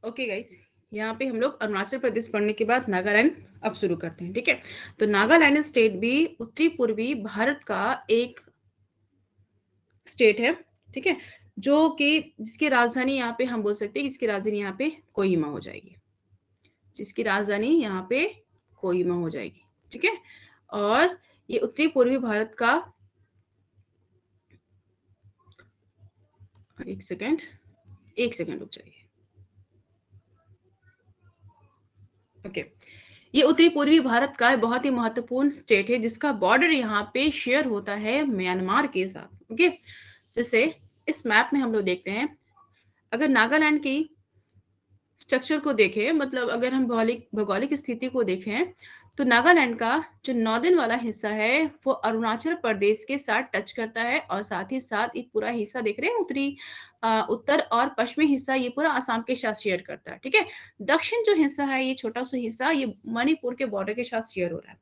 Okay guys, यहाँ पे हम लोग अरुणाचल प्रदेश पढ़ने के बाद नागालैंड अब शुरू करते हैं। ठीक है, तो नागालैंड स्टेट भी उत्तरी पूर्वी भारत का एक स्टेट है। ठीक है, जो कि जिसकी राजधानी यहाँ पे हम बोल सकते हैं, इसकी राजधानी यहाँ पे कोहिमा हो जाएगी। जिसकी राजधानी यहाँ पे कोहिमा हो जाएगी। ठीक है, और ये उत्तरी पूर्वी भारत का, एक सेकेंड रुक जाइए। ओके, ये उत्तरी पूर्वी भारत का बहुत ही महत्वपूर्ण स्टेट है, जिसका बॉर्डर यहाँ पे शेयर होता है म्यांमार के साथ। ओके, जैसे इस मैप में हम लोग देखते हैं, अगर नागालैंड की स्ट्रक्चर को देखें, मतलब अगर हम भौगोलिक भौगोलिक स्थिति को देखें, तो नागालैंड का जो नॉर्दर्न वाला हिस्सा है वो अरुणाचल प्रदेश के साथ टच करता है, और साथ ही साथ ये पूरा हिस्सा देख रहे हैं, उत्तर और पश्चिमी हिस्सा ये पूरा असम के साथ शेयर करता है। ठीक है, दक्षिण जो हिस्सा है, ये छोटा सा हिस्सा, ये मणिपुर के बॉर्डर के साथ शेयर हो रहा है,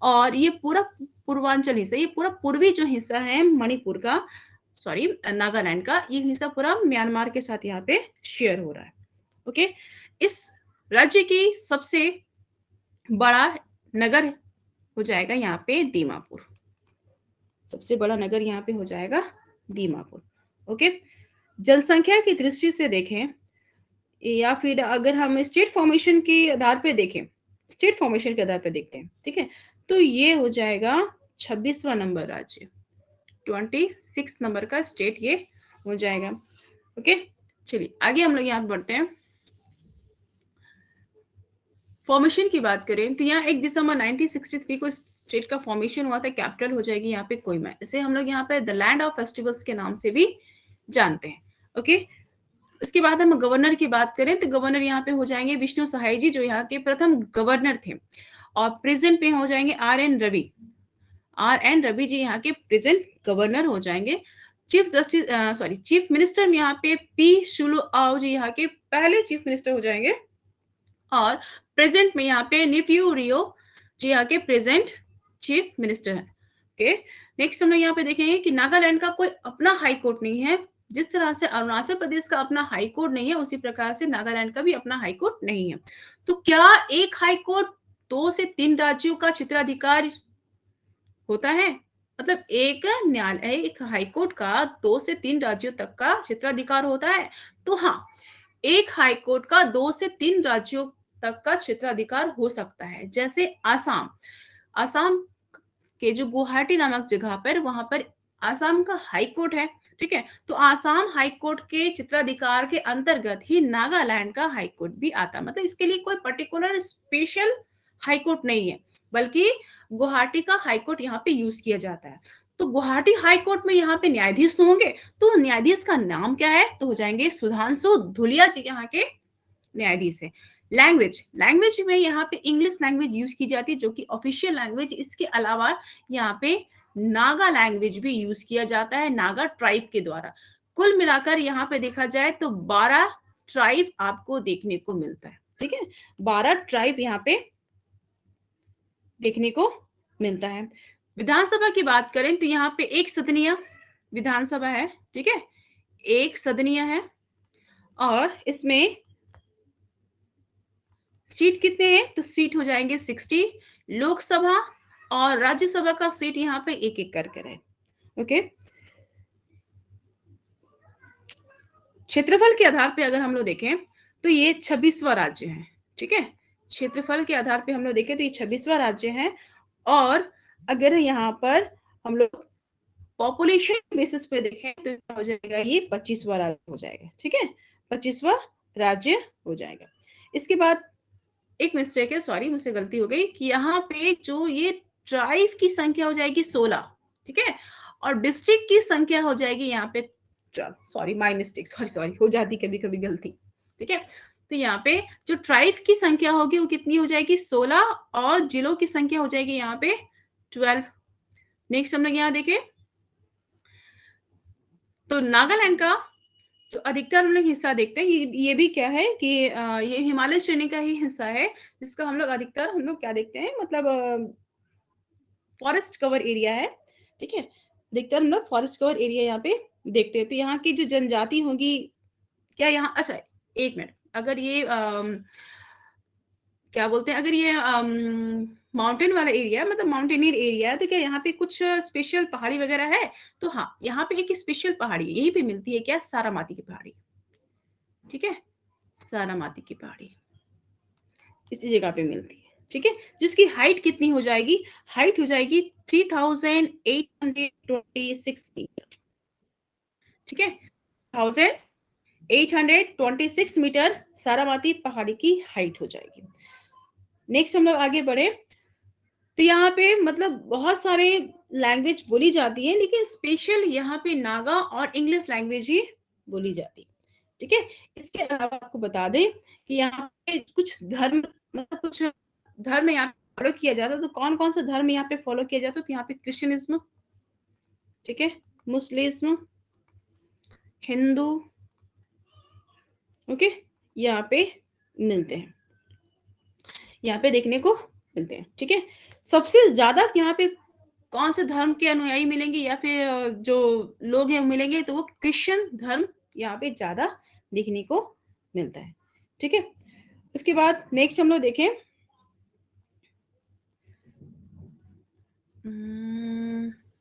और ये पूरा पूर्वांचल हिस्सा, ये पूरा पूर्वी जो हिस्सा है मणिपुर का, सॉरी नागालैंड का, ये हिस्सा पूरा म्यांमार के साथ यहाँ पे शेयर हो रहा है। ओके, इस राज्य की सबसे बड़ा नगर हो जाएगा यहाँ पे दीमापुर। सबसे बड़ा नगर यहाँ पे हो जाएगा दीमापुर। ओके, जनसंख्या की दृष्टि से देखें, या फिर अगर हम स्टेट फॉर्मेशन के आधार पे देखें, स्टेट फॉर्मेशन के आधार पे देखते हैं, ठीक है, तो ये हो जाएगा 26वां नंबर राज्य, 26 नंबर का स्टेट ये हो जाएगा। ओके, चलिए आगे हम लोग यहाँ पे बढ़ते हैं। फॉर्मेशन की बात करें तो यहाँ 1 दिसंबर 1963 को स्टेट का फॉर्मेशन हुआ था। कैपिटल हो जाएगी यहाँ पे कोहिमा। इसे हम लोग यहाँ पे द लैंड ऑफ फेस्टिवल्स के नाम से भी जानते हैं। ओके, उसके बाद हम गवर्नर की बात करें तो गवर्नर यहाँ पे हो जाएंगे विष्णु सहाय जी, जो यहाँ के प्रथम गवर्नर थे, और प्रेजेंट पे हो जाएंगे आर एन रवि जी यहाँ के प्रेजेंट गवर्नर हो जाएंगे। चीफ मिनिस्टर में यहाँ पे पी शुलु आओ जी यहाँ के पहले चीफ मिनिस्टर हो जाएंगे, और प्रेजेंट में यहाँ पे निफ्यू रियो जी यहाँ के प्रेजेंट चीफ मिनिस्टर है। ओके, नेक्स्ट हम लोग यहाँ पे देखेंगे कि नागालैंड का कोई अपना हाई कोर्ट नहीं है। जिस तरह से अरुणाचल प्रदेश का अपना हाई कोर्ट नहीं है, उसी प्रकार से नागालैंड का भी अपना हाई कोर्ट नहीं है। तो क्या एक हाई कोर्ट 2 से 3 राज्यों का क्षेत्राधिकार होता है? मतलब एक न्यायालय, एक हाई कोर्ट का 2 से 3 राज्यों तक का क्षेत्राधिकार होता है? तो हाँ, एक हाई कोर्ट का 2 से 3 राज्यों तक का क्षेत्राधिकार हो सकता है। जैसे आसाम, आसाम के जो गुवाहाटी नामक जगह पर, वहां पर आसाम का हाई कोर्ट है। ठीक है, तो आसाम हाई कोर्ट के क्षेत्राधिकार के अंतर्गत ही नागालैंड का हाई कोर्ट भी आता है। मतलब इसके लिए कोई पर्टिकुलर स्पेशल हाई कोर्ट नहीं है, बल्कि गुवाहाटी का हाई कोर्ट यहाँ पे यूज किया जाता है। तो गुवाहाटी हाई कोर्ट में यहाँ पे न्यायाधीश तो होंगे, तो न्यायाधीश का नाम क्या है? तो हो जाएंगे सुधांशु धुलिया जी यहाँ के न्यायाधीश है। लैंग्वेज में यहाँ पे इंग्लिश लैंग्वेज यूज की जाती है, जो कि ऑफिशियल लैंग्वेज। इसके अलावा यहाँ पे नागा लैंग्वेज भी यूज किया जाता है, नागा ट्राइब के द्वारा। कुल मिलाकर यहाँ पे देखा जाए तो 12 ट्राइब आपको देखने को मिलता है। ठीक है, 12 ट्राइब यहाँ पे देखने को मिलता है। विधानसभा की बात करें तो यहाँ पे एक सदनीय विधानसभा है। ठीक है, एक सदनीय है, और इसमें सीट कितने हैं? तो सीट हो जाएंगे 60। लोकसभा और राज्यसभा का सीट यहाँ पे एक एक करके रहे। ओके, क्षेत्रफल के आधार पे अगर हम लोग देखें तो ये 26वां राज्य है। ठीक है, क्षेत्रफल के आधार पे हम लोग देखें तो ये 26वां राज्य है, और अगर यहाँ पर हम लोग पॉपुलेशन बेसिस पे देखें तो हो जाएगा ये 25वां राज्य हो जाएगा। ठीक है, 25वां राज्य हो जाएगा। इसके बाद एक मिस्टेक है, सॉरी मुझसे गलती हो गई, कि यहाँ पे जो ये ट्राइब की संख्या हो जाएगी 16। ठीक है, और डिस्ट्रिक्ट की संख्या हो जाएगी यहाँ पे, सॉरी माय मिस्टेक, सॉरी हो जाती कभी कभी गलती। ठीक है, तो यहाँ पे जो ट्राइब की संख्या होगी वो कितनी हो जाएगी? 16, और जिलों की संख्या हो जाएगी यहाँ पे 12। नेक्स्ट हम लोग यहाँ देखें तो नागालैंड का जो अधिकतर हम लोग हिस्सा देखते हैं, ये भी क्या है कि ये हिमालय श्रेणी का ही हिस्सा है, जिसका हम लोग क्या देखते हैं, मतलब फॉरेस्ट कवर एरिया है। ठीक है, अधिकतर हम लोग फॉरेस्ट कवर एरिया यहाँ पे देखते हैं। तो यहाँ की जो जनजाति होगी, क्या यहाँ, अच्छा एक मिनट, अगर ये क्या बोलते हैं, अगर ये माउंटेन वाला एरिया मतलब माउंटेनियर एरिया है, तो क्या यहाँ पे कुछ स्पेशल पहाड़ी वगैरह है? तो हाँ, यहाँ पे एक स्पेशल पहाड़ी है, यहीं पे मिलती है क्या? सारामाती की पहाड़ी, ठीक है? सारामाती की पहाड़ी इसी जगह पे मिलती है, ठीक है? जिसकी हाइट कितनी हो जाएगी? हाइट हो जाएगी 3826 मीटर, ठीक है? 1826 मीटर सारामाती पहाड़ी की हाइट हो जाएगी। नेक्स्ट हम लोग आगे बढ़े, तो यहाँ पे मतलब बहुत सारे लैंग्वेज बोली जाती है, लेकिन स्पेशल यहाँ पे नागा और इंग्लिश लैंग्वेज ही बोली जाती है, ठीक है? इसके अलावा आपको बता दें कि यहाँ पे कुछ धर्म मतलब कुछ धर्म यहाँ पे फॉलो किया जाता है, तो कौन-कौन सा धर्म यहाँ पे फॉलो किया जाता है? तो यहाँ पे क्रिश्चियनिज़्म, ठीक है? Muslims, Hindu, okay? यहाँ पे मिलते हैं, यहाँ पे देखने को मिलते हैं, ठीक है? सबसे ज़्यादा यहाँ पे कौन से धर्म के अनुयायी मिलेंगे या फिर जो लोग हैं वो मिलेंगे, तो वो क्रिश्चियन धर्म यहाँ पे ज़्यादा देखने को मिलता है, ठीक है? उसके बाद नेक्स्ट हम लोग देखें,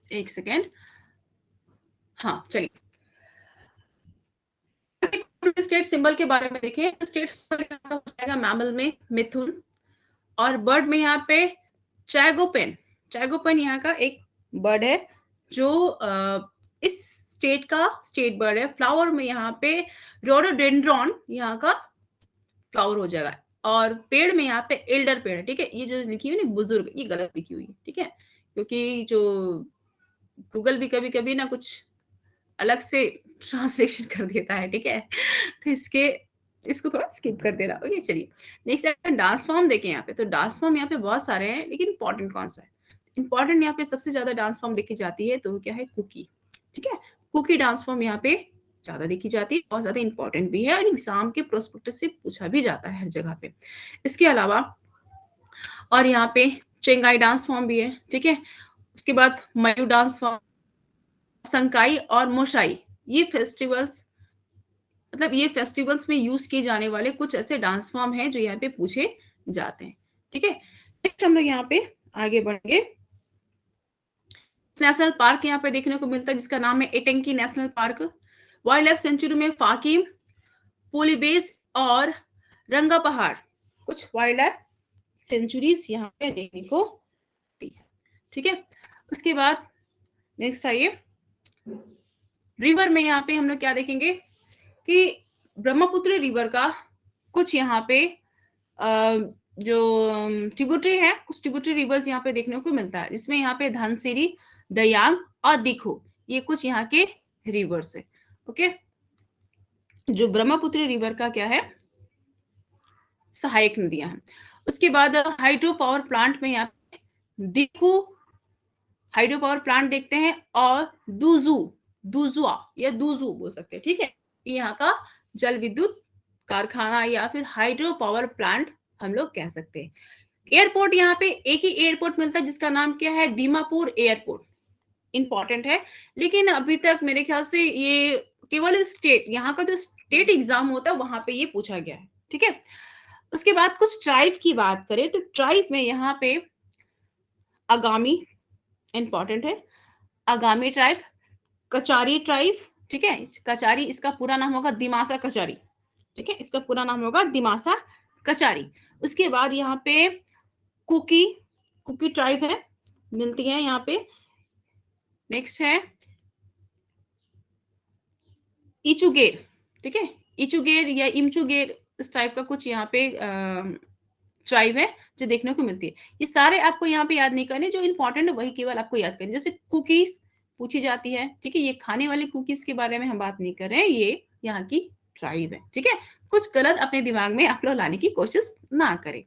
एक सेकेंड, हाँ चलिए स्टेट सिंबल के बारे में देखें। स्टेट सिंबल हो जाएगा मैमल में मिथुन, और बर्ड में यहाँ पे चैगोपेन। चैगोपेन यहाँ का एक बर्ड है जो इस स्टेट का स्टेट बर्ड है। फ्लावर में यहाँ पे रोडोडेंड्रॉन यहाँ का फ्लावर हो जाएगा, और पेड़ में यहाँ पे एल्डर पेड़ है, ठीक है? ये जो लिखी हुई है ना बुजुर्ग, ये गलत लिखी हुई है, ठीक है? क्योंकि जो गूगल भी कभी कभी ना कुछ अलग से ट्रांसलेशन कर देता है, ठीक है? तो इसको थोड़ा स्किप कर देना। ओके चलिए, नेक्स्ट डांस फॉर्म देखें यहाँ पे। तो डांस फॉर्म यहाँ पे बहुत सारे हैं, लेकिन इंपॉर्टेंट कौन सा है? इंपॉर्टेंट यहाँ पे सबसे ज्यादा डांस फॉर्म देखी जाती है तो क्या है? कुकी, ठीक है? कुकी डांस फॉर्म यहाँ पे ज्यादा देखी जाती है, बहुत ज्यादा इंपॉर्टेंट भी है, और एग्जाम के प्रोस्पेक्टस से पूछा भी जाता है हर जगह पे। इसके अलावा और यहाँ पे चेंगाई डांस फॉर्म भी है, ठीक है? उसके बाद मयू डांस फॉर्म, संकाई और मोशाई, ये फेस्टिवल्स मतलब ये फेस्टिवल्स में यूज किए जाने वाले कुछ ऐसे डांस फॉर्म हैं जो यहाँ पे पूछे जाते हैं, ठीक है? नेक्स्ट हम लोग यहाँ पे आगे बढ़ेंगे। नेशनल पार्क यहाँ पे देखने को मिलता है जिसका नाम है Ntangki national park. Wildlife sanctuary में फाकिम, पोलीबेस और रंगा पहाड़, कुछ वाइल्ड लाइफ सेंचुरीज यहाँ पे देखने को मिलती है, ठीक है? उसके बाद नेक्स्ट आइए, रिवर में यहाँ पे हम लोग क्या देखेंगे कि ब्रह्मपुत्र रिवर का कुछ यहाँ पे जो ट्रिब्यूटरी है, कुछ ट्रिब्यूटरी रिवर्स यहाँ पे देखने को मिलता है, जिसमें यहाँ पे धनसिरी, दयांग और दिखो, ये कुछ यहाँ के रिवर्स है, ओके? जो ब्रह्मपुत्र रिवर का क्या है? सहायक नदियां हैं। उसके बाद हाइड्रो पावर प्लांट में यहाँ पे दिखू हाइड्रो पावर प्लांट देखते हैं, और दुजुआ या दुजू बोल सकते हैं, ठीक है? यहाँ का जल विद्युत कारखाना या फिर हाइड्रो पावर प्लांट हम लोग कह सकते हैं। एयरपोर्ट यहाँ पे एक ही एयरपोर्ट मिलता है जिसका नाम क्या है? दीमापुर एयरपोर्ट, इंपॉर्टेंट है। लेकिन अभी तक मेरे ख्याल से ये केवल स्टेट, यहाँ का जो स्टेट एग्जाम होता है वहां पे ये पूछा गया है, ठीक है? उसके बाद कुछ ट्राइब की बात करें तो ट्राइब में यहाँ पे आगामी इंपॉर्टेंट है, आगामी ट्राइब, कचारी ट्राइब, ठीक है? कचारी इसका पूरा नाम होगा दिमासा कचारी, ठीक है? इसका पूरा नाम होगा दिमासा कचारी। उसके बाद यहाँ पे कुकी कुकी ट्राइब है, मिलती है यहाँ पे। नेक्स्ट है इचुगेर, ठीक है? इचुगेर या इमचुगेर, इस टाइप का कुछ यहाँ पे ट्राइब है जो देखने को मिलती है। ये सारे आपको यहाँ पे याद नहीं करने, जो इंपॉर्टेंट है वही केवल आपको याद करनी। जैसे कुकीज पूछी जाती है, ठीक है? ये खाने वाली कुकीज के बारे में हम बात नहीं कर रहे हैं, ये यहाँ की ट्राइब है, ठीक है? कुछ गलत अपने दिमाग में आप लोग लाने की कोशिश ना करें,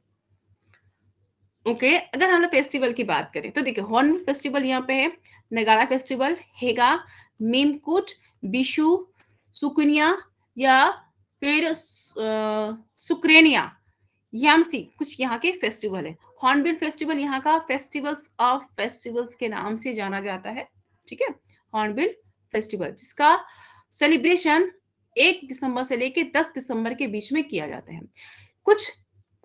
ओके? अगर हम लोग फेस्टिवल की बात करें तो देखिए हॉर्न फेस्टिवल यहाँ पे है, नगाड़ा फेस्टिवल, हेगा, मीमकुट, बिशु, सुकुनिया या फिर सुक्रेनिया, यामसी, कुछ यहाँ के फेस्टिवल है। हॉर्नबिल फेस्टिवल यहाँ का फेस्टिवल्स ऑफ फेस्टिवल्स के नाम से जाना जाता है, ठीक है? हॉर्नबिल फेस्टिवल जिसका सेलिब्रेशन 1 दिसंबर से लेके 10 दिसंबर के बीच में किया जाता है। कुछ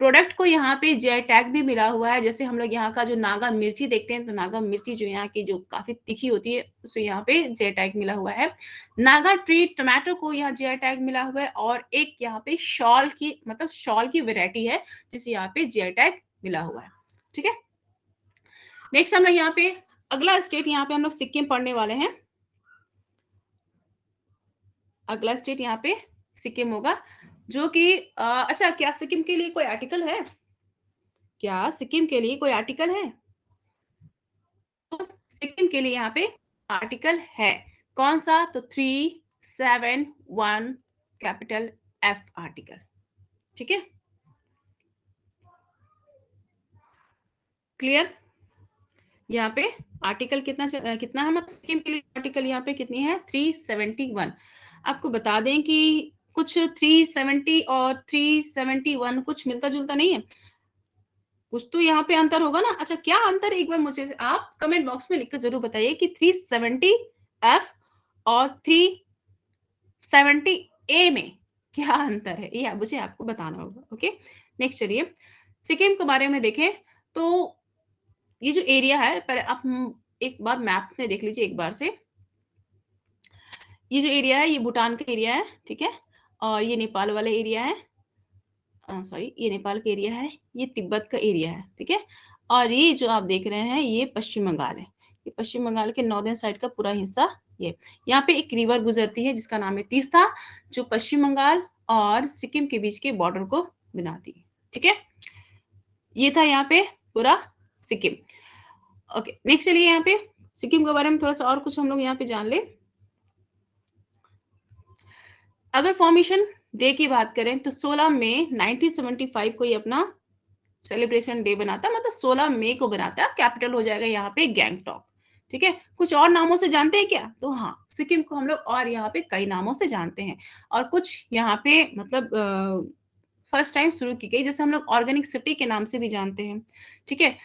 प्रोडक्ट को यहाँ पे जीआई टैग भी मिला हुआ है, जैसे हम लोग यहाँ का जो नागा मिर्ची देखते हैं, तो नागा मिर्ची जो यहाँ की जो काफ़ी तीखी होती है, उसे यहाँ पे जीआई टैग मिला हुआ है। नागा ट्री टोमेटो को यहाँ जीआई टैग मिला हुआ है और एक यहाँ पे शॉल की मतलब शॉल की वैरायटी है, जिसे यहाँ पे जीआई टैग मिला हुआ है। ठीक है? नेक्स्ट हम लोग यहाँ पे अगला स्टेट यहाँ पे हम लोग सिक्किम पढ़ने वाले हैं। अगला स्टेट यहाँ पे सिक्किम होगा, जो कि अच्छा, क्या सिक्किम के लिए कोई आर्टिकल है? क्या सिक्किम के लिए कोई आर्टिकल है? तो सिक्किम के लिए यहाँ पे आर्टिकल है। कौन सा? तो 371 कैपिटल एफ आर्टिकल। ठीक है, क्लियर? यहाँ पे आर्टिकल कितना है, मतलब सिक्किम के लिए आर्टिकल यहाँ पे कितनी है? 371। आपको बता दें कि कुछ 370 और 371 कुछ मिलता जुलता नहीं है, कुछ तो यहाँ पे अंतर होगा ना। अच्छा, क्या अंतर है, एक बार मुझे आप कमेंट बॉक्स में लिखकर जरूर बताइए कि 370 एफ और 370 ए में क्या अंतर है, ये मुझे आपको बताना होगा। ओके, नेक्स्ट चलिए सिक्किम के बारे में देखें। तो ये जो एरिया है, पहले आप एक बार मैप में देख लीजिए एक बार से। ये जो एरिया है, ये भूटान का एरिया है, ठीक है, और ये नेपाल वाला एरिया है, सॉरी, ये नेपाल का एरिया है, ये तिब्बत का एरिया है, ठीक है, और ये जो आप देख रहे हैं ये पश्चिम बंगाल है। ये पश्चिम बंगाल के नॉर्दर्न साइड का पूरा हिस्सा ये। यहाँ पे एक रिवर गुजरती है जिसका नाम है तीस्ता, जो पश्चिम बंगाल और सिक्किम के बीच के बॉर्डर को बनाती है। ठीक है, ये था यहाँ पे पूरा सिक्किम। ओके, नेक्स्ट चलिए यहाँ पे सिक्किम के बारे में थोड़ा सा और कुछ हम लोग यहाँ पे जान ले। अगर फॉर्मेशन डे की बात करें तो 16 मई 1975 को ये अपना सेलिब्रेशन डे बनाता है, मतलब 16 मई को बनाता है। कैपिटल हो जाएगा यहाँ पे गैंगटॉक। ठीक है, कुछ और नामों से जानते हैं क्या? तो हाँ, सिक्किम को हम लोग और यहाँ पे कई नामों से जानते हैं, और कुछ यहाँ पे मतलब फर्स्ट टाइम शुरू की गई, जैसे हम लोग ऑर्गेनिक सिटी के नाम से भी जानते हैं। ठीक है,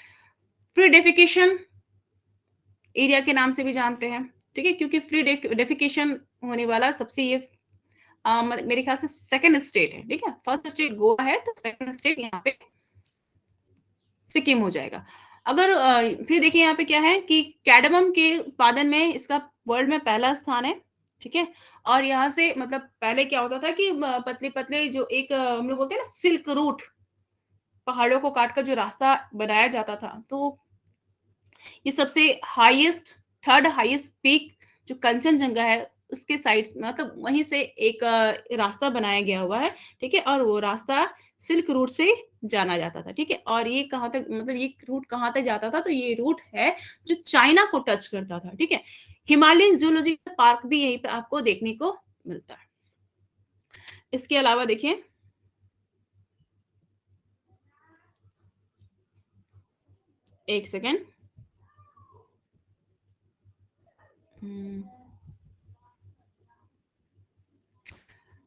फ्री डेफिकेशन एरिया के नाम से भी जानते हैं। ठीक है, क्योंकि फ्री डेफिकेशन होने वाला सबसे ये मेरे ख्याल से सेकंड स्टेट है। ठीक है, फर्स्ट स्टेट गोवा है, तो सेकंड स्टेट यहाँ पे सिक्किम हो जाएगा। अगर फिर देखिए यहाँ पे क्या है कि कैडमम के उत्पादन में इसका वर्ल्ड में पहला स्थान है। ठीक है, और यहाँ से मतलब पहले क्या होता था कि पतले पतले जो एक हम लोग बोलते हैं ना सिल्क रूट, पहाड़ों को काट कर जो रास्ता बनाया जाता था, तो ये सबसे हाईएस्ट, थर्ड हाईएस्ट पीक जो कंचनजंगा है उसके साइड्स में, मतलब वहीं से एक रास्ता बनाया गया हुआ है। ठीक है, और वो रास्ता सिल्क रूट से जाना जाता था। ठीक है, और ये कहाँ तक, मतलब ये रूट कहाँ तक जाता था, तो ये रूट है जो चाइना को टच करता था। ठीक है, हिमालयन जूलॉजिकल पार्क भी यहीं पे आपको देखने को मिलता है। इसके अलावा देखिए, एक सेकेंड,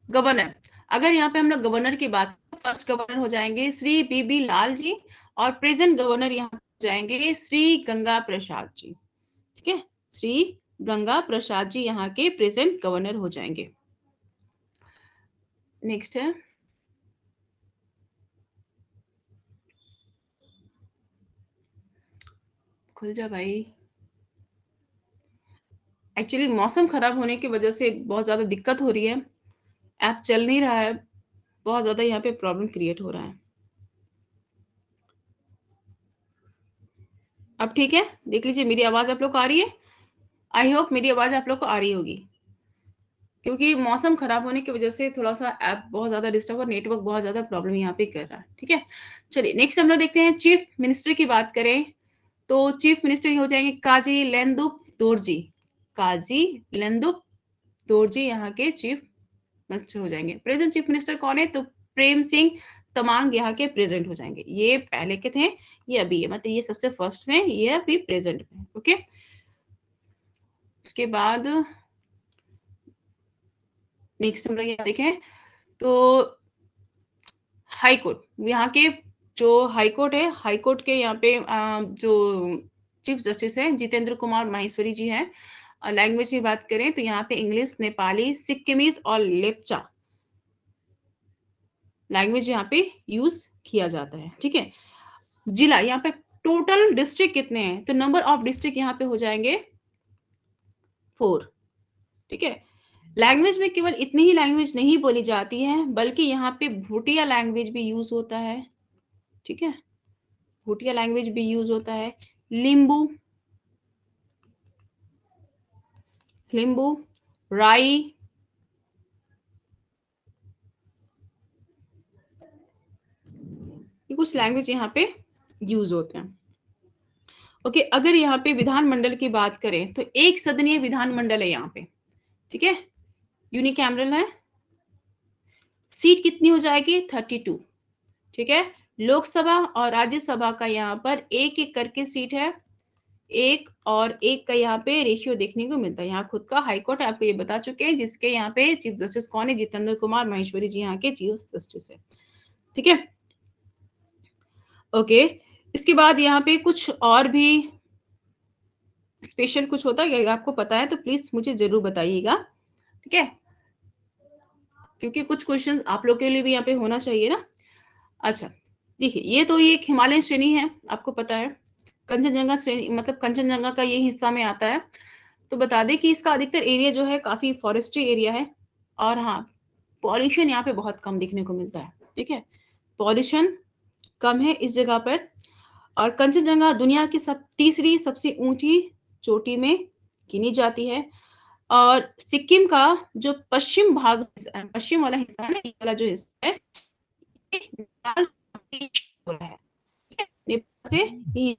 गवर्नर, अगर यहाँ पे हम लोग गवर्नर की बात, फर्स्ट गवर्नर हो जाएंगे श्री बीबी लाल जी, और प्रेजेंट गवर्नर यहाँ हो जाएंगे श्री गंगा प्रसाद जी। ठीक है, श्री गंगा प्रसाद जी यहाँ के प्रेजेंट गवर्नर हो जाएंगे। नेक्स्ट है, खुल जा भाई। एक्चुअली मौसम खराब होने की वजह से बहुत ज्यादा दिक्कत हो रही है, ऐप चल नहीं रहा है, बहुत ज्यादा यहाँ पे प्रॉब्लम क्रिएट हो रहा है। अब ठीक है, देख लीजिए मेरी आवाज आप लोग को आ रही है? आई होप मेरी आवाज आप लोग को आ रही होगी, क्योंकि मौसम खराब होने की वजह से थोड़ा सा ऐप बहुत ज्यादा डिस्टर्ब और नेटवर्क बहुत ज्यादा प्रॉब्लम यहाँ पे कर रहा है। ठीक है, चलिए नेक्स्ट हम लोग देखते हैं चीफ मिनिस्टर की बात करें, तो चीफ मिनिस्टर हो जाएंगे काजी लेंदुप दोरजी। काजी लेंदुप दोरजी यहाँ के चीफ मिनिस्टर हो जाएंगे। प्रेजेंट चीफ मिनिस्टर कौन है? तो प्रेम सिंह तमांग यहाँ के प्रेजेंट हो जाएंगे। ये पहले के थे, ये अभी है, मतलब ये सबसे फर्स्ट थे, ये अभी प्रेजेंट में। ओके, उसके बाद नेक्स्ट हम लोग यहाँ देखें तो हाई कोर्ट, यहाँ के जो हाई कोर्ट है, हाई कोर्ट के यहाँ पे जो चीफ जस्टिस है जितेंद्र कुमार माहेश्वरी जी हैं, और लैंग्वेज की बात करें तो यहाँ पे इंग्लिश, नेपाली, सिक्किमीज और लेप्चा लैंग्वेज यहाँ पे यूज किया जाता है। ठीक है, जिला यहाँ पे टोटल डिस्ट्रिक्ट कितने हैं, तो नंबर ऑफ डिस्ट्रिक्ट यहाँ पे हो जाएंगे 4। ठीक है, लैंग्वेज में केवल इतनी ही लैंग्वेज नहीं बोली जाती है, बल्कि यहाँ पे भूटिया लैंग्वेज भी यूज होता है। ठीक है, भूटिया लैंग्वेज भी यूज होता है, लिम्बू, लिम्बू, राई, ये कुछ लैंग्वेज यहाँ पे यूज होते हैं। ओके, अगर यहाँ पे विधानमंडल की बात करें तो एक सदनीय विधानमंडल है यहाँ पे। ठीक है, यूनिकैमरल है, सीट कितनी हो जाएगी 32। ठीक है, लोकसभा और राज्यसभा का यहाँ पर एक एक करके सीट है, एक और एक का यहाँ पे रेशियो देखने को मिलता है। यहाँ खुद का हाईकोर्ट आपको ये बता चुके हैं, जिसके यहाँ पे चीफ जस्टिस कौन है, जितेंद्र कुमार माहेश्वरी जी यहाँ के चीफ जस्टिस है। ठीक है, ओके, इसके बाद यहाँ पे कुछ और भी स्पेशल कुछ होता है, अगर आपको पता है तो प्लीज मुझे जरूर बताइएगा। ठीक है, क्योंकि कुछ क्वेश्चन आप लोग के लिए भी यहाँ पे होना चाहिए ना। अच्छा, देखिए ये तो ये एक हिमालयन श्रेणी है, आपको पता है, कंचनजंगा श्रेणी मतलब कंचनजंगा का ये हिस्सा में आता है। तो बता दें कि इसका अधिकतर एरिया जो है काफी फॉरेस्ट्री एरिया है, और हाँ, पॉल्यूशन यहाँ पे बहुत कम देखने को मिलता है। ठीक है, पॉल्यूशन कम है इस जगह पर, और कंचनजंगा दुनिया की तीसरी सबसे ऊंची चोटी में गिनी जाती है। और सिक्किम का जो पश्चिम भाग, पश्चिम वाला हिस्सा है ना, ये वाला जो हिस्सा है, ये नेपाल हो रहा है। ठीक है? नेपाल से ये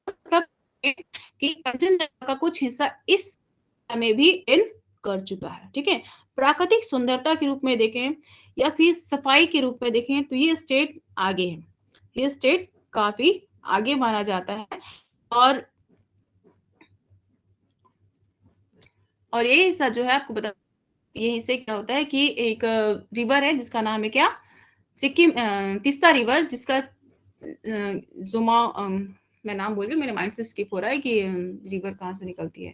मतलब कि कंचनजंगा का कुछ हिस्सा इस में भी इन कर चुका है। ठीक है, प्राकृतिक सुंदरता के रूप में देखें या फिर सफाई के रूप में देखें तो ये स्टेट आगे है, ये स्टेट काफी आगे माना जाता है। और ये हिस्सा जो है आपको बता, ये हिस्से क्या होता है कि एक रिवर है जिसका नाम है क्या, सिक्किम तीस्ता रिवर, जिसका जुमा मैं नाम बोल रही हूँ, मेरे माइंड से स्किप हो रहा है कि रिवर कहाँ से निकलती है,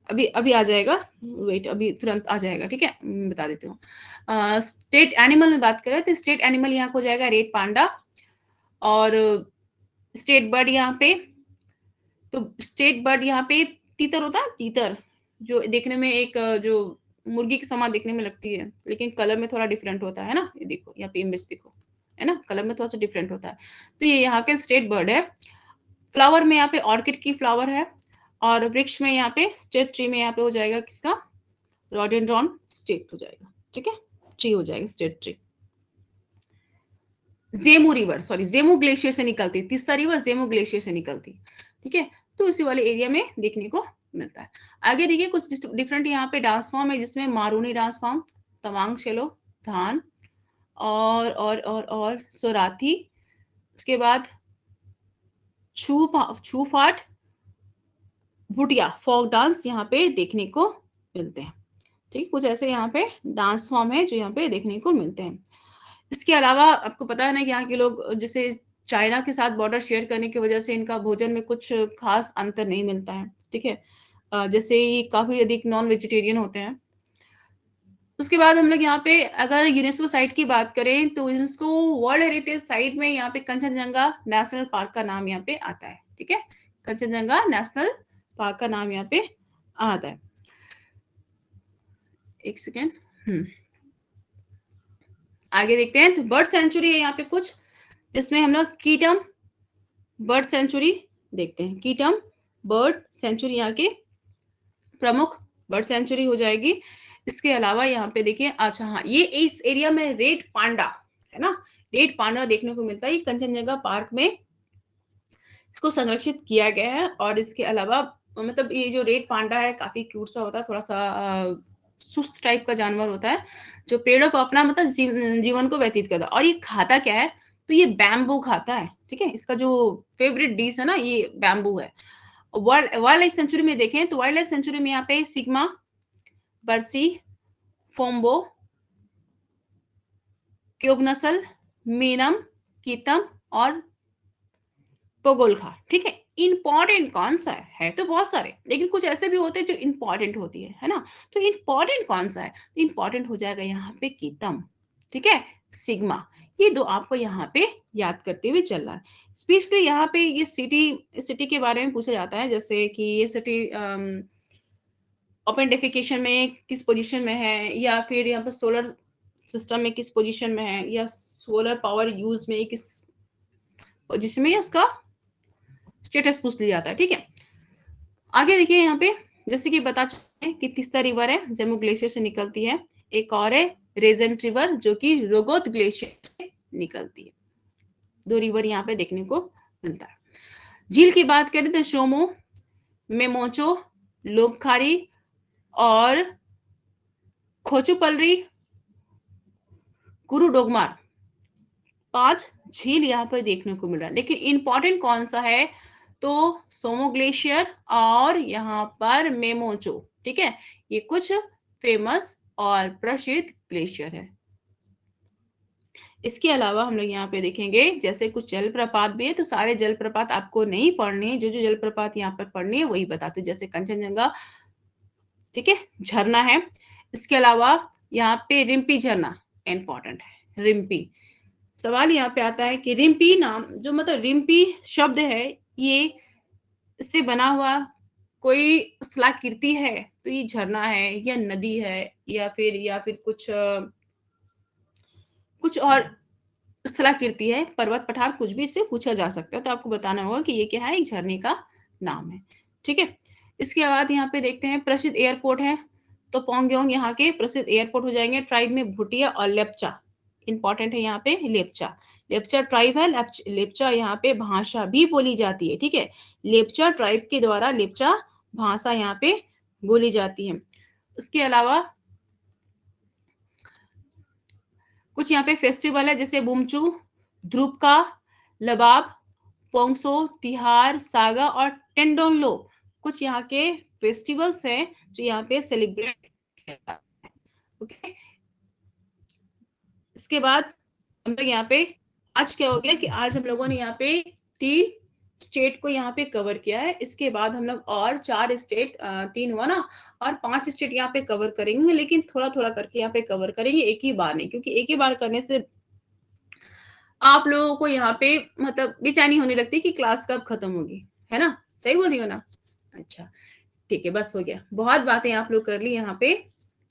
अभी अभी आ जाएगा, वेट अभी तुरंत आ जाएगा। ठीक है, बता देती हूँ। स्टेट एनिमल में बात करें तो स्टेट एनिमल यहाँ हो जाएगा रेड पांडा, और स्टेट बर्ड यहाँ पे, तो स्टेट बर्ड यहाँ पे तीतर होता है, तीतर, जो देखने में एक जो मुर्गी के समान देखने में लगती है, लेकिन कलर में थोड़ा डिफरेंट होता है ना, ये देखो यहाँ पे इमेज देखो, है ना, कलर में थोड़ा सा डिफरेंट होता है। तो ये यहाँ के स्टेट बर्ड है। फ्लावर में यहाँ पे ऑर्किड की फ्लावर है, और वृक्ष में यहाँ पे स्टेट ट्री में यहाँ पे हो जाएगा किसका, रोडेंड्रॉन स्टेट हो जाएगा। ठीक है, ट्री हो जाएगा state tree. Zemu river, sorry Zemu glacier से निकलती है, तीसरा रिवर जेमू ग्लेशियर से निकलती है। ठीक है, तो इसी वाले एरिया में देखने को मिलता है। आगे देखिए कुछ डिफरेंट यहाँ पे डांस फॉर्म है, जिसमें मारूनी डांस फॉर्म, तवांग चलो, धान, और सोराथी, उसके बाद छू फाट, भुटिया फोक डांस यहाँ पे देखने को मिलते हैं। ठीक, कुछ ऐसे यहाँ पे डांस फॉर्म है जो यहाँ पे देखने को मिलते हैं। इसके अलावा आपको पता है ना कि यहाँ के लोग जैसे चाइना के साथ बॉर्डर शेयर करने की वजह से इनका भोजन में कुछ खास अंतर नहीं मिलता है। ठीक है, जैसे ये काफी अधिक नॉन वेजिटेरियन होते हैं। उसके बाद हम लोग यहाँ पे अगर यूनेस्को साइट की बात करें तो यूनेस्को वर्ल्ड हेरिटेज साइट में यहाँ पे कंचनजंगा नेशनल पार्क का नाम यहाँ पे आता है। ठीक है, कंचनजंगा नेशनल पार्क का नाम यहाँ पे आता है। एक सेकेंड, आगे देखते हैं। तो बर्ड सेंचुरी है यहाँ पे कुछ, जिसमें हम लोग कीटम बर्ड सेंचुरी देखते हैं। कीटम बर्ड सेंचुरी यहाँ के प्रमुख बर्ड सेंचुरी हो जाएगी। इसके अलावा यहाँ पे देखिए, अच्छा हाँ, ये इस एरिया में रेड पांडा है ना, रेड पांडा देखने को मिलता है। कंचनजंगा पार्क में इसको संरक्षित किया गया है। और इसके अलावा मतलब ये जो रेड पांडा है काफी क्यूट सा होता है, थोड़ा सा सुस्त टाइप का जानवर होता है, जो पेड़ों पर अपना मतलब जीवन को व्यतीत करता है। और ये खाता क्या है, तो ये बैम्बू खाता है। ठीक है, इसका जो फेवरेट डिश है ना, ये बैम्बू है। वाइल्ड लाइफ सेंचुरी में देखें तो वाइल्ड लाइफ सेंचुरी में यहाँ पे सिग्मा, बर्सी, फोम्बो, क्योगनसल, मीनम, कीतम और पोगोलखा। ठीक है, इंपॉर्टेंट कौन सा है तो बहुत सारे, लेकिन कुछ ऐसे भी होते हैं जो इंपॉर्टेंट होती है ना? तो इंपॉर्टेंट कौन सा है? तो इंपॉर्टेंट हो जाएगा यहाँ पे कीतम, ठीक है? सिग्मा, ये 2 आपको यहाँ पे याद करते हुए चलना है। स्पेशली यहाँ पे ये सिटी के बारे में पूछा जाता है, जैसे कि ये सिटी ओपन डेफिकेशन में किस पोजीशन में है, या फिर यहाँ पर सोलर सिस्टम में किस पोजीशन में है, या सोलर पावर यूज़ में किस पोजीशन में, या उसका स्टेटस पूछ लिया जाता है, ठीक है? आगे देखिए यहाँ पे, जैसे कि बता चुके हैं कि तीस्ता रिवर है, जम्मू ग्लेशियर से निकलती है। एक और है रेजेंट रिवर, जो कि रोगोत ग्लेशियर से निकलती है। 2 रिवर यहाँ पे देखने को मिलता है। झील की बात करें तो शोमो, मेमोचो, लोबखारी और खोचुपल्ली, कुरुडोगमार, 5 झील यहाँ पर देखने को मिल रहा है। लेकिन इंपॉर्टेंट कौन सा है? तो सोमो ग्लेशियर और यहाँ पर मेमोचो, ठीक है? ये कुछ फेमस और प्रसिद्ध ग्लेशियर है। इसके अलावा हम लोग यहाँ पे देखेंगे, जैसे कुछ जलप्रपात भी है, तो सारे जलप्रपात आपको नहीं पढ़ने हैं, जो जलप्रपात यहाँ पर पढ़नी है वही बताते हैं, जैसे कंचनजंगा, ठीक है, झरना है। इसके अलावा यहाँ पे रिम्पी झरना इंपॉर्टेंट है, रिम्पी। सवाल यहाँ पे आता है कि रिम्पी नाम, जो मतलब रिम्पी शब्द है, ये इससे बना हुआ कोई स्थलाकृति है, तो ये झरना है या नदी है, या फिर कुछ और स्थलाकृति है, पर्वत पठार, कुछ भी इससे पूछा जा सकता है। तो आपको बताना होगा कि ये क्या है, एक झरने का नाम है, ठीक है? इसके बाद यहाँ पे देखते हैं प्रसिद्ध एयरपोर्ट है, तो पोंगयोंग यहाँ के प्रसिद्ध एयरपोर्ट हो जाएंगे। ट्राइब में भूटिया और लेप्चा इंपॉर्टेंट है, यहाँ पे लेप्चा, लेप्चा ट्राइब है। लेप्चा यहाँ पे भाषा भी बोली जाती है, ठीक है? लेप्चा ट्राइब के द्वारा लेप्चा भाषा यहाँ पे बोली जाती है। उसके अलावा कुछ यहाँ पे फेस्टिवल है, जैसे बुमचू, ध्रुपका, लबाब, पोंगसो, तिहार, सागा और टेंडोंगलो, कुछ यहाँ के फेस्टिवल्स हैं जो यहाँ पे सेलिब्रेट किया जाता है। ओके, इसके बाद हम लोग यहाँ पे, आज क्या हो गया कि आज हम लोगों ने यहाँ पे 3 स्टेट को यहाँ पे कवर किया है। इसके बाद हम लोग और 4 स्टेट, 3 हुआ ना, और 5 स्टेट यहाँ पे कवर करेंगे, लेकिन थोड़ा थोड़ा करके यहाँ पे कवर करेंगे, एक ही बार नहीं, क्योंकि एक ही बार करने से आप लोगों को यहाँ पे मतलब बेचैनी होने लगती है कि क्लास कब खत्म होगी, है ना? सही बोल रही हो ना? अच्छा, ठीक है, बस हो गया, बहुत बातें आप लोग कर ली यहाँ पे,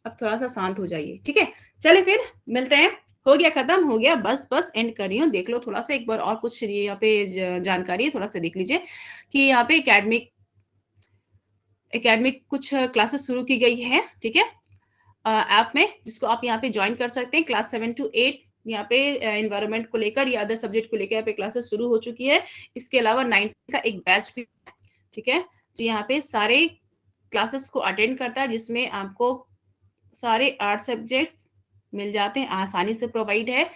अब थोड़ा सा शांत हो जाइए, ठीक है? चले फिर मिलते हैं। हो गया, खत्म हो गया, बस बस एंड कर रही हूँ। देख लो थोड़ा सा एक बार और, कुछ यहाँ पे जानकारी है, थोड़ा सा देख लीजिए कि यहाँ पे एकेडमिक एकेडमिक कुछ क्लासेस शुरू की गई है, ठीक है? ऐप में, जिसको आप यहाँ पे ज्वाइन कर सकते हैं। क्लास 7 to 8 यहाँ पे एनवायरनमेंट को लेकर या अदर सब्जेक्ट को लेकर यहाँ पे क्लासेस शुरू हो चुकी है। इसके अलावा 9 का एक बैच भी, ठीक है, जो यहाँ पे सारे क्लासेस को अटेंड करता है, जिसमें आपको सारे 8 सब्जेक्ट्स मिल जाते हैं, आसानी से प्रोवाइड है,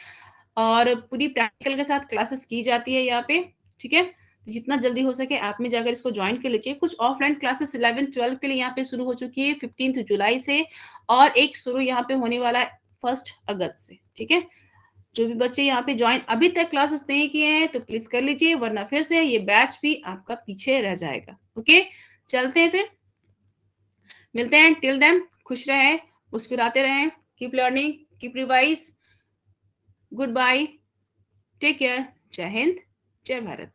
और पूरी प्रैक्टिकल के साथ क्लासेस की जाती है यहाँ पे, ठीक है? तो जितना जल्दी हो सके ऐप में जाकर इसको ज्वाइन कर लीजिए। कुछ ऑफलाइन क्लासेस 11-12 के लिए यहाँ पे शुरू हो चुकी है 15 जुलाई से, और एक शुरू यहाँ पे होने वाला है 1 अगस्त से, ठीक है? जो भी बच्चे यहाँ पे ज्वाइन अभी तक क्लासेस नहीं किए हैं तो प्लीज कर लीजिए, वरना फिर से ये बैच भी आपका पीछे रह जाएगा। ओके, चलते हैं फिर, मिलते हैं। टिल देन खुश रहें, मुस्कुराते रहें, keep learning, keep revise, goodbye, take care, जय हिंद, जय भारत।